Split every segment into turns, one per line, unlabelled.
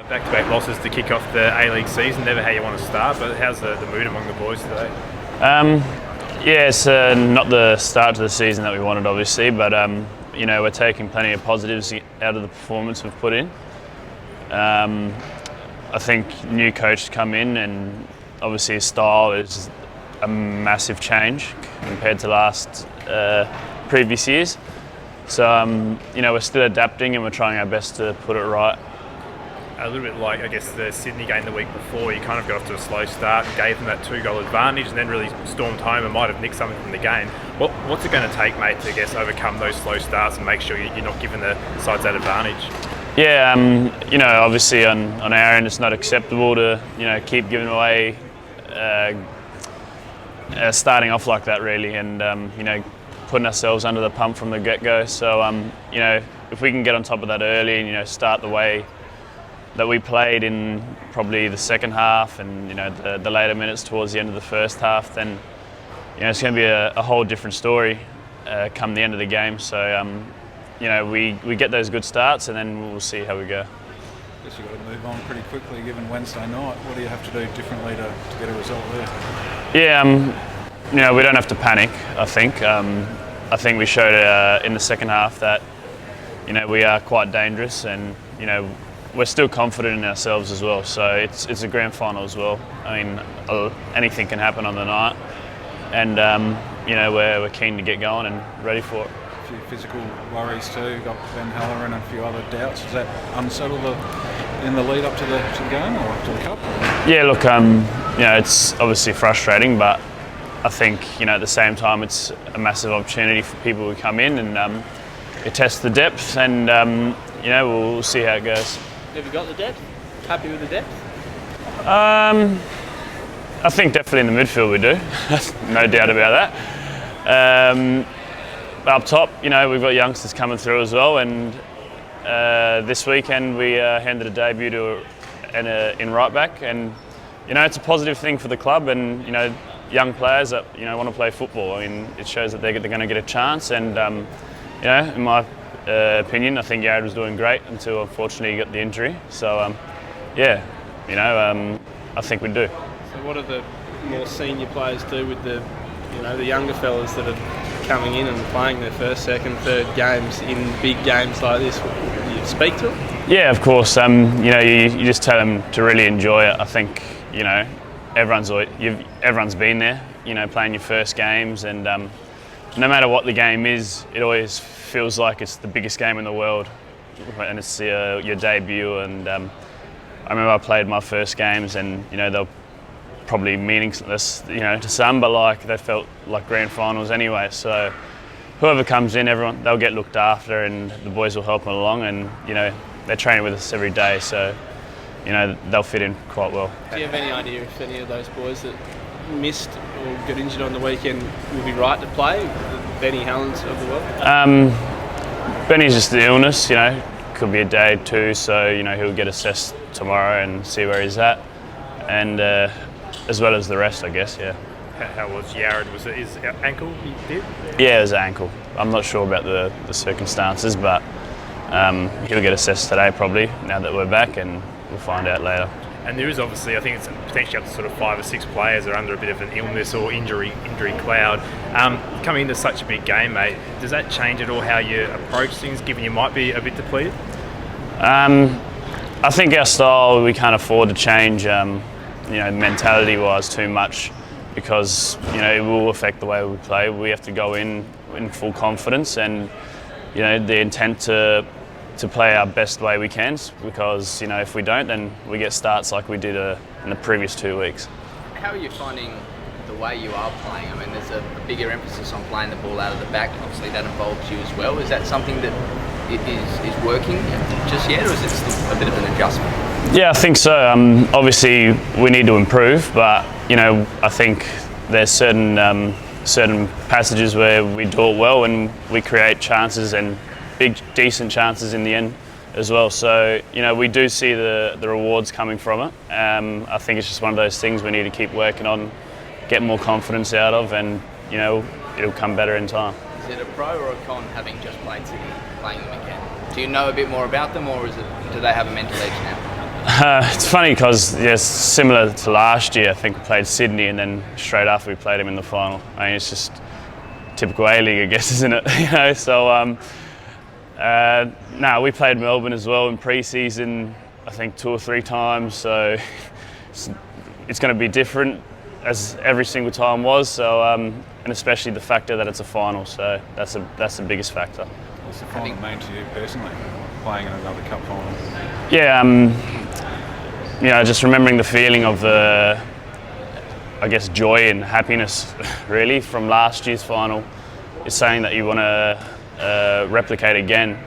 Back-to-back losses to kick off the A-League season, never how you want to start, but how's the mood among the boys today?
Yeah, it's not the start to the season that we wanted, obviously, but we're taking plenty of positives out of the performance we've put in. I think new coach come in, and obviously his style is a massive change compared to previous years. So we're still adapting and we're trying our best to put it right.
A little bit like, I guess, the Sydney game the week before, you kind of got off to a slow start and gave them that 2-goal advantage and then really stormed home and might have nicked something from the game. What's it going to take, mate, to, I guess, overcome those slow starts and make sure you're not giving the sides that advantage?
Yeah, obviously on our end it's not acceptable to, keep giving away, starting off like that really, and, putting ourselves under the pump from the get-go. So, if we can get on top of that early and, start the way that we played in probably the second half and the later minutes towards the end of the first half, then it's going to be a whole different story come the end of the game. So we get those good starts and then we'll see how we go.
I guess you've got to move on pretty quickly given Wednesday night. What do you have to do differently to get a result there?
Yeah, we don't have to panic, I think. I think we showed in the second half that we are quite dangerous, and we're still confident in ourselves as well. So it's a grand final as well. I mean, anything can happen on the night, and we're keen to get going and ready for it.
A few physical worries too. You've got Ben Haller and a few other doubts. Does that unsettle in the lead up to the game or up to the cup?
Yeah, look, it's obviously frustrating, but I think at the same time it's a massive opportunity for people who come in and it tests the depth, and we'll see how it goes.
Have you got the depth? Happy with the depth?
I think definitely in the midfield we do. No doubt about that. Up top, we've got youngsters coming through as well, and this weekend we handed a debut to in right back, and it's a positive thing for the club, and young players that want to play football. I mean, it shows that they're going to get a chance, and in my opinion, I think Yared was doing great until unfortunately he got the injury. So I think we do.
So what do the more senior players do with the younger fellas that are coming in and playing their first, second, third games in big games like this? You speak to them?
Yeah, of course. You just tell them to really enjoy it. I think everyone's been there, playing your first games, and no matter what the game is, it always feels like it's the biggest game in the world, and it's your debut. And I remember I played my first games, and they're probably meaningless, to some, but they felt like grand finals anyway. So whoever comes in, they'll get looked after, and the boys will help them along, and they're training with us every day, so they'll fit in quite well.
Do you have any idea if any of those boys that missed or got injured on the weekend will be right to play? The Benny Hallens of the world?
Benny's just the illness, could be a day or two, so he'll get assessed tomorrow and see where he's at, and as well as the rest, I guess. Yeah.
How was Yared? Was it his ankle he did?
Yeah, it was an ankle. I'm not sure about the circumstances, but he'll get assessed today probably, now that we're back, and we'll find out later.
And there is obviously, I think it's potentially up to sort of 5 or 6 players that are under a bit of an illness or injury cloud. Coming into such a big game, mate, does that change at all how you approach things, given you might be a bit depleted?
I think our style, we can't afford to change, mentality-wise too much, because it will affect the way we play. We have to go in full confidence, and the intent to play our best way we can, because if we don't, then we get starts like we did in the previous 2 weeks.
How are you finding the way you are playing? I mean, there's a bigger emphasis on playing the ball out of the back. Obviously, that involves you as well. Is that something that is working just yet, or is it still a bit of an adjustment?
Yeah, I think so. Obviously, we need to improve, but I think there's certain passages where we do it well and we create chances, and big, decent chances in the end as well. So, we do see the rewards coming from it. I think it's just one of those things we need to keep working on, get more confidence out of, and, it'll come better in time.
Is it a pro or a con having just played Sydney, playing them again? Do you know a bit more about them, or do they have a mental edge now?
It's funny because similar to last year, I think we played Sydney and then straight after we played them in the final. I mean, it's just typical A-League, I guess, isn't it? So we played Melbourne as well in pre-season, I think 2 or 3 times. So it's going to be different as every single time was. So and especially the factor that it's a final. So that's the biggest factor.
What's the final mean to you personally, playing in another cup final?
Yeah, just remembering the feeling of the, I guess, joy and happiness really from last year's final is saying that you want to replicate again.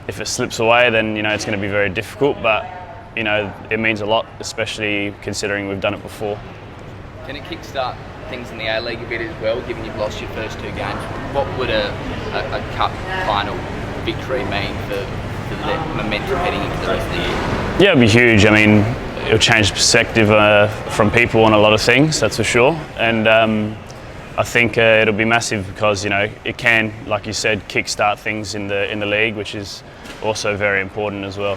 If it slips away, then it's going to be very difficult, but it means a lot, especially considering we've done it before.
Can it kickstart things in the A-League a bit as well, given you've lost your first 2 games? What would a cup final victory mean for the momentum heading into the rest of the year?
Yeah, it'll be huge. I mean, it'll change perspective from people on a lot of things, that's for sure. And I think it'll be massive because it can, like you said, kickstart things in the league, which is also very important as well.